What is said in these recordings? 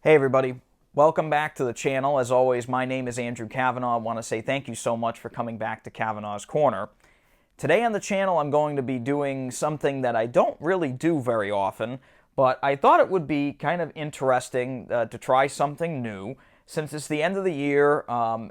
Hey everybody, welcome back to the channel. As always, my name is Andrew Cavanaugh. I want to say thank you so much for coming back to Cavanaugh's Corner. Today on the channel I'm going to be doing something that I don't really do very often, but I thought it would be kind of interesting to try something new since it's the end of the year,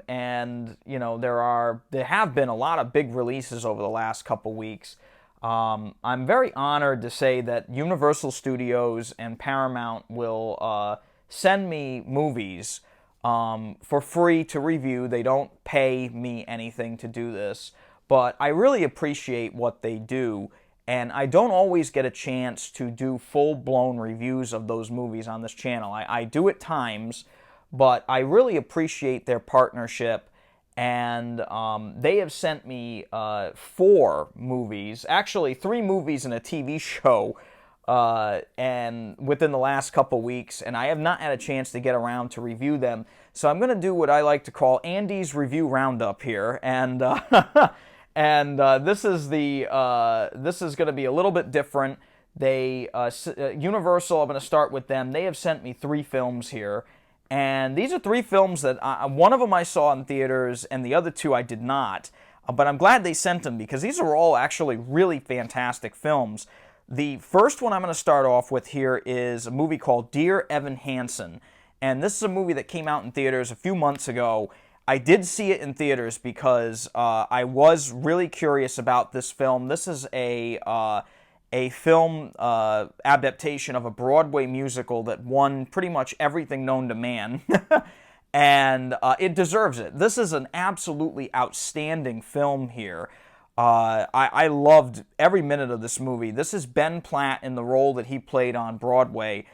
and you know there have been a lot of big releases over the last couple weeks. I'm very honored to say that Universal Studios and Paramount will send me movies for free to review. They don't pay me anything to do this, but I really appreciate what they do, and I don't always get a chance to do full-blown reviews of those movies on this channel. I do at times, but I really appreciate their partnership, and they have sent me 4 movies, actually 3 movies and a TV show, and within the last couple weeks, and I have not had a chance to get around to review them. So I'm going to do what I like to call Andy's Review Roundup here, and this is going to be a little bit different. Universal, I'm going to start with them. They have sent me 3 films here, and these are 3 films that one of them I saw in theaters, and the other 2 I did not. But I'm glad they sent them because these are all actually really fantastic films. The first one I'm going to start off with here is a movie called Dear Evan Hansen. And this is a movie that came out in theaters a few months ago. I did see it in theaters because I was really curious about this film. This is a film adaptation of a Broadway musical that won pretty much everything known to man. And it deserves it. This is an absolutely outstanding film here. I loved every minute of this movie. This is Ben Platt in the role that he played on Broadway.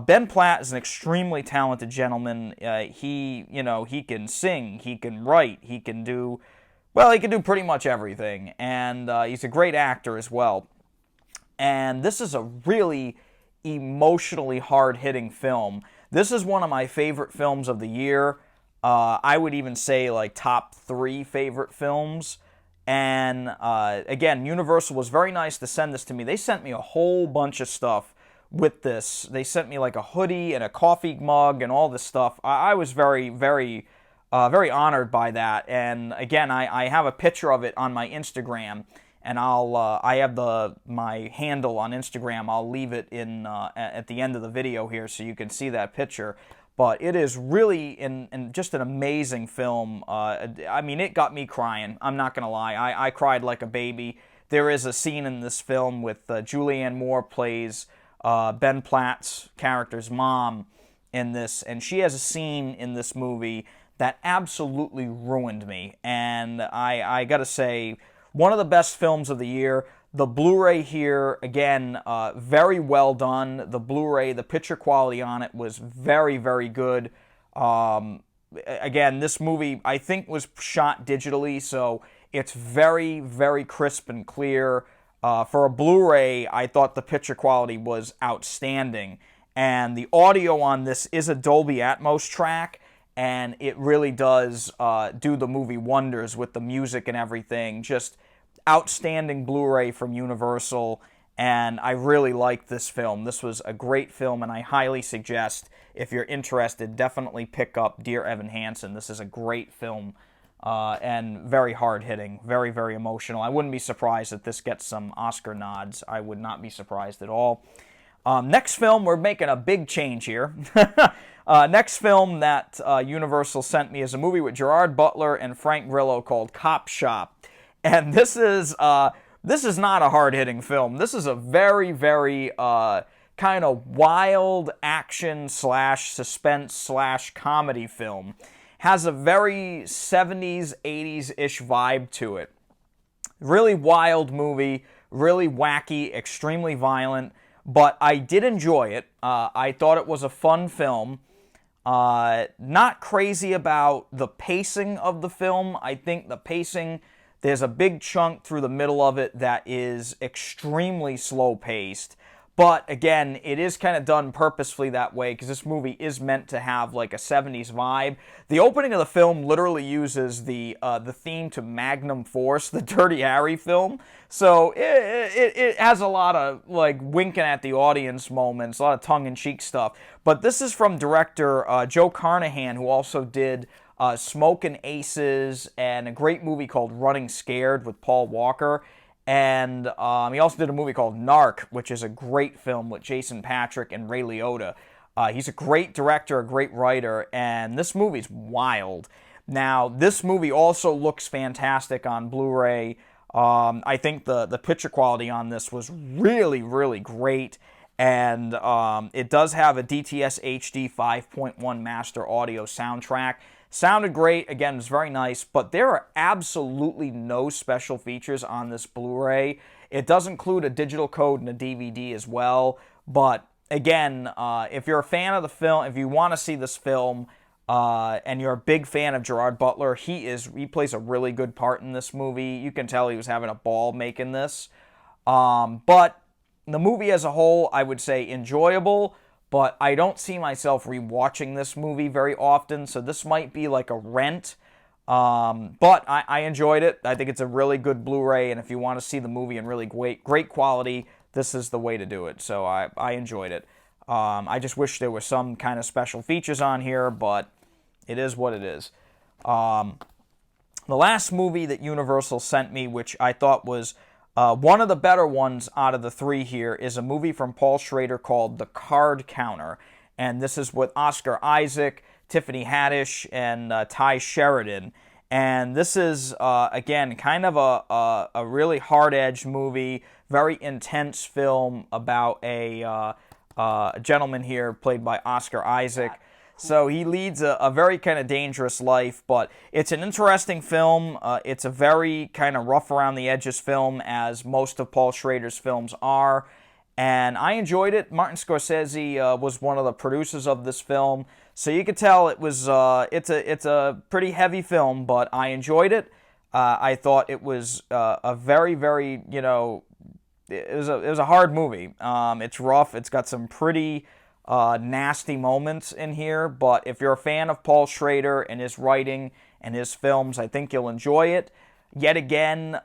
Ben Platt is an extremely talented gentleman. He can sing, he can write, he can do pretty much everything. And he's a great actor as well. And this is a really emotionally hard-hitting film. This is one of my favorite films of the year. I would even say like top 3 favorite films. And again, Universal was very nice to send this to me. They sent me a whole bunch of stuff with this. They sent me like a hoodie and a coffee mug and all this stuff. I was very, very, very honored by that. And again, I have a picture of it on my Instagram, and I have my handle on Instagram. I'll leave it in at the end of the video here so you can see that picture. But it is really just an amazing film. I mean, it got me crying. I'm not going to lie. I cried like a baby. There is a scene in this film with Julianne Moore plays Ben Platt's character's mom in this. And she has a scene in this movie that absolutely ruined me. And I got to say, one of the best films of the year. The Blu-ray here, again, very well done. The Blu-ray, the picture quality on it was very, very good. Again, this movie, I think, was shot digitally, so it's very, very crisp and clear. For a Blu-ray, I thought the picture quality was outstanding. And the audio on this is a Dolby Atmos track, and it really does do the movie wonders with the music and everything. Just outstanding Blu-ray from Universal, and I really liked this film. This was a great film, and I highly suggest, if you're interested, definitely pick up Dear Evan Hansen. This is a great film, and very hard-hitting, very, very emotional. I wouldn't be surprised if this gets some Oscar nods. I would not be surprised at all. Next film, we're making a big change here. Next film that Universal sent me is a movie with Gerard Butler and Frank Grillo called Cop Shop. And this is not a hard-hitting film. This is a very, very kind of wild action / suspense / comedy film. Has a very 70s, 80s-ish vibe to it. Really wild movie, really wacky, extremely violent, but I did enjoy it. I thought it was a fun film. Not crazy about the pacing of the film. I think the pacing... There's a big chunk through the middle of it that is extremely slow-paced, But again, it is kind of done purposefully that way because this movie is meant to have like a 70s vibe. The opening of the film literally uses the theme to Magnum Force, the Dirty Harry film. So it has a lot of like winking at the audience moments, a lot of tongue-in-cheek stuff. But this is from director Joe Carnahan, who also did Smokin' Aces and a great movie called Running Scared with Paul Walker. And he also did a movie called Narc, which is a great film with Jason Patric and Ray Liotta. He's a great director, a great writer, and this movie's wild. Now, this movie also looks fantastic on Blu-ray. I think the picture quality on this was really, really great. And it does have a DTS HD 5.1 master audio soundtrack. Sounded great. Again, it's very nice, but there are absolutely no special features on this Blu-ray. It does include a digital code and a DVD as well, but again, if you're a fan of the film, if you want to see this film, and you're a big fan of Gerard Butler, he plays a really good part in this movie. You can tell he was having a ball making this. But the movie as a whole, I would say enjoyable, but I don't see myself rewatching this movie very often, so this might be like a rent. But I enjoyed it. I think it's a really good Blu-ray, and if you want to see the movie in really great quality, this is the way to do it. So I enjoyed it. I just wish there was some kind of special features on here, but it is what it is. The last movie that Universal sent me, which I thought was one of the better ones out of the three here, is a movie from Paul Schrader called The Card Counter. And this is with Oscar Isaac, Tiffany Haddish, and Ty Sheridan. And this is, again, kind of a really hard-edged movie, very intense film about a gentleman here played by Oscar Isaac. So he leads a very kind of dangerous life, but it's an interesting film. It's a very kind of rough around the edges film, as most of Paul Schrader's films are. And I enjoyed it. Martin Scorsese was one of the producers of this film, so you could tell it's a pretty heavy film, but I enjoyed it. I thought it was a very, very, it was a hard movie. It's rough. It's got some pretty nasty moments in here, but if you're a fan of Paul Schrader and his writing and his films, I think you'll enjoy it. Yet again,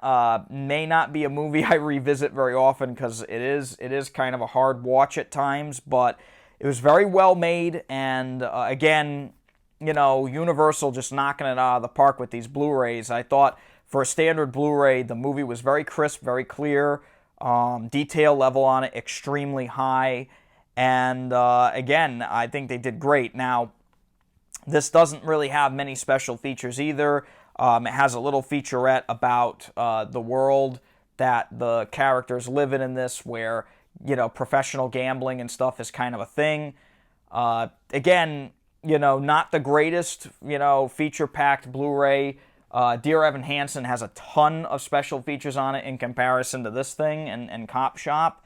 may not be a movie I revisit very often because it is kind of a hard watch at times, but it was very well made, and again, Universal just knocking it out of the park with these Blu-rays. I thought for a standard Blu-ray, the movie was very crisp, very clear, detail level on it extremely high. And again, I think they did great. Now, this doesn't really have many special features either. It has a little featurette about the world that the characters live in this, where, professional gambling and stuff is kind of a thing. Again, not the greatest, feature-packed Blu-ray. Dear Evan Hansen has a ton of special features on it in comparison to this thing and Cop Shop.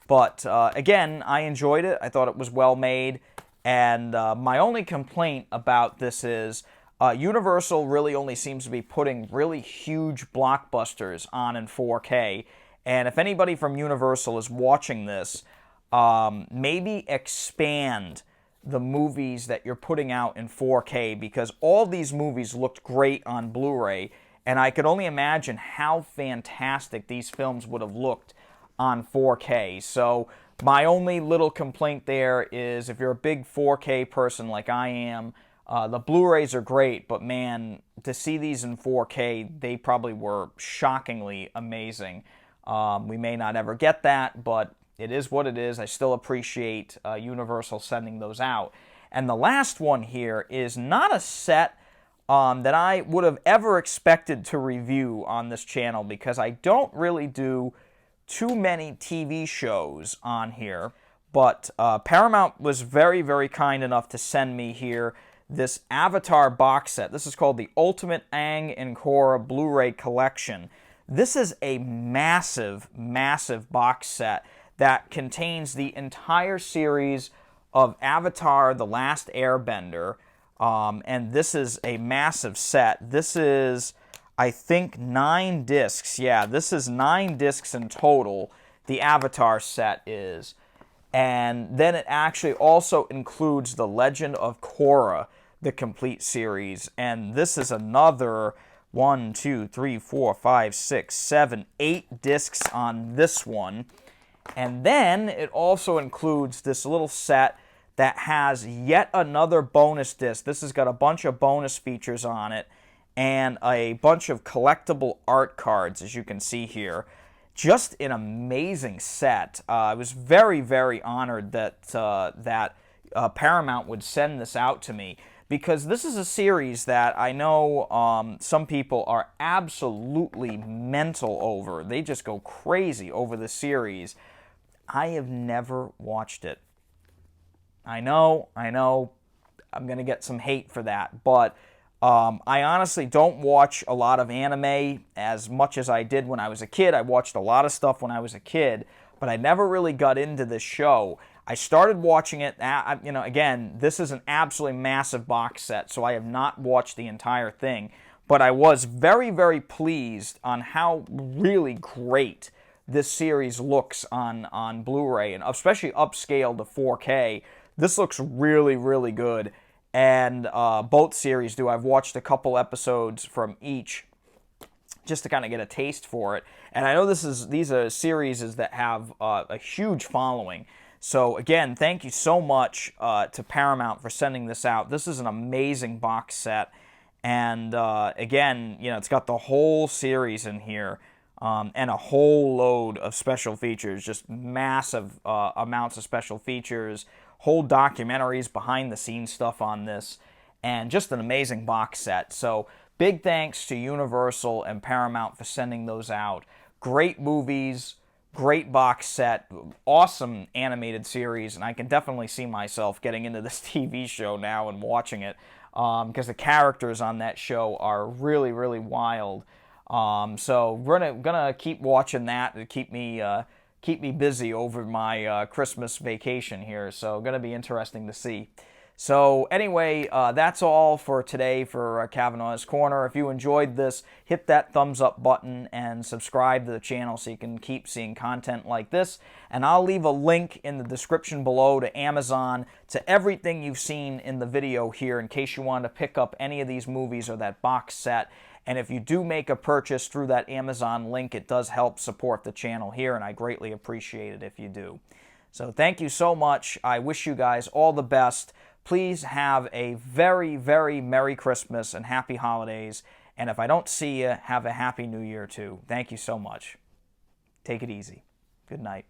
But again, I enjoyed it. I thought it was well made. And my only complaint about this is Universal really only seems to be putting really huge blockbusters on in 4K. And if anybody from Universal is watching this, maybe expand the movies that you're putting out in 4K, because all these movies looked great on Blu-ray. And I could only imagine how fantastic these films would have looked on 4K. So my only little complaint there is, if you're a big 4K person like I am, the Blu-rays are great, but man, to see these in 4K, they probably were shockingly amazing. We may not ever get that, but it is what it is. I still appreciate Universal sending those out. And the last one here is not a set that I would have ever expected to review on this channel, because I don't really do too many TV shows on here, but Paramount was very, very kind enough to send me here this Avatar box set. This is called the Ultimate Aang and Korra Blu-ray Collection. This is a massive, massive box set that contains the entire series of Avatar: The Last Airbender, and this is a massive set. This is, I think, 9 discs. Yeah, this is 9 discs in total, the Avatar set is. And then it actually also includes The Legend of Korra, the complete series. And this is another 1, 2, 3, 4, 5, 6, 7, 8 discs on this one. And then it also includes this little set that has yet another bonus disc. This has got a bunch of bonus features on it and a bunch of collectible art cards, as you can see here. Just an amazing set. I was very, very honored that Paramount would send this out to me, because this is a series that I know some people are absolutely mental over. They just go crazy over the series. I have never watched it. I know, I'm going to get some hate for that, but I honestly don't watch a lot of anime as much as I did when I was a kid. I watched a lot of stuff when I was a kid, but I never really got into this show. I started watching it, again, this is an absolutely massive box set, so I have not watched the entire thing, but I was very, very pleased on how really great this series looks on Blu-ray, and especially upscaled to 4K. This looks really, really good, and both series do. I've watched a couple episodes from each just to kind of get a taste for it, and I know these are series that have a huge following. So again, thank you so much to Paramount for sending this out. This is an amazing box set, and again, it's got the whole series in here. And a whole load of special features, just massive amounts of special features, whole documentaries, behind-the-scenes stuff on this, and just an amazing box set. So big thanks to Universal and Paramount for sending those out. Great movies, great box set, awesome animated series, and I can definitely see myself getting into this TV show now and watching it, because the characters on that show are really, really wild. So we're gonna keep watching that to keep me busy over my Christmas vacation here. So gonna be interesting to see. So anyway, that's all for today for Cavanaugh's Corner. If you enjoyed this, hit that thumbs up button and subscribe to the channel so you can keep seeing content like this. And I'll leave a link in the description below to Amazon, to everything you've seen in the video here, in case you want to pick up any of these movies or that box set. And if you do make a purchase through that Amazon link, it does help support the channel here, and I greatly appreciate it if you do. So thank you so much. I wish you guys all the best. Please have a very, very Merry Christmas and Happy Holidays. And if I don't see you, have a Happy New Year too. Thank you so much. Take it easy. Good night.